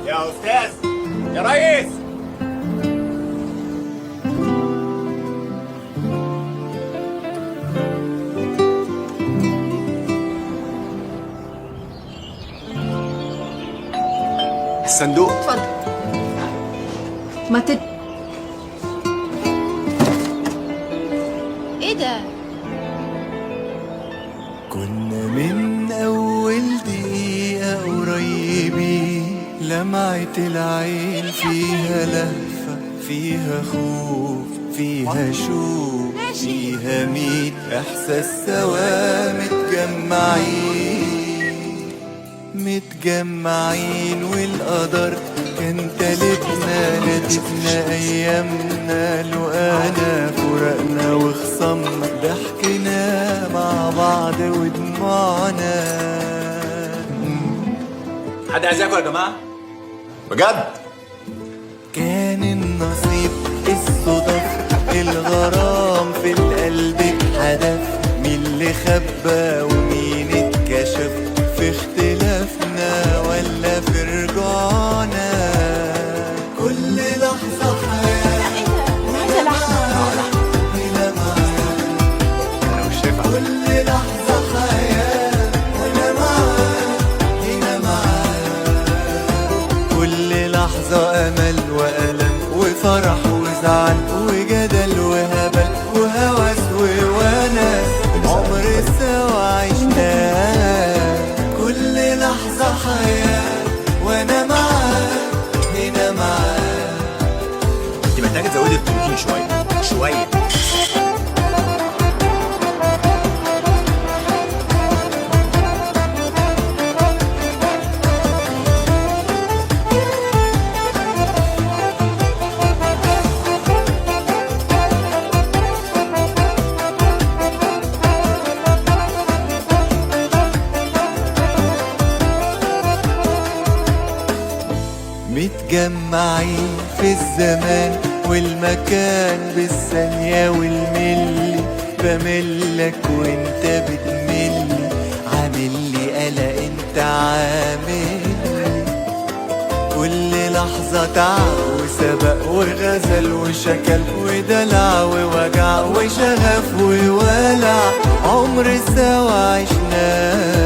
يا استاذ، يا ريس. الصندوق. اتفضل. ما تد... ايه ده؟ كنا من أول دقيقة قريبين، لمعة العين فيها لهفة، فيها خوف، فيها شوق، فيها ميت إحساس سوا متجمعين والقدر كان تالتنا لاتفنا أيامنا، لقانا فرقنا وخصمنا، ضحكنا مع بعض ودموعنا. حد عايز ياكل يا جماعه؟ بجد؟ كان النصيب الصدف، الغرام في القلب اتحدف، مين اللي خبى ومين اتكشف، في اختلافنا ولا في رجوعنا. كل لحظة حياة عايزة لحمة. هنا معاك، انا مش شايف. كل لحظة حياة وانا معاك، هنا معاك. كل لحظة أمل وألم وفرح وزعل وجدل وهبل وهوس وونس، عمر سوا عشناه. كل لحظة حياة وانا معاك، هنا معاك. انت محتاجه تزودي البروتين شويه. متجمعين في الزمان والمكان، بالثانية والملي، بملك وانت بتملي، عاملي قلق انت عاملي. كل لحظة تعب وسبق وغزل وشكل ودلع ووجع وشغف وولع، عمر سوا عشناه.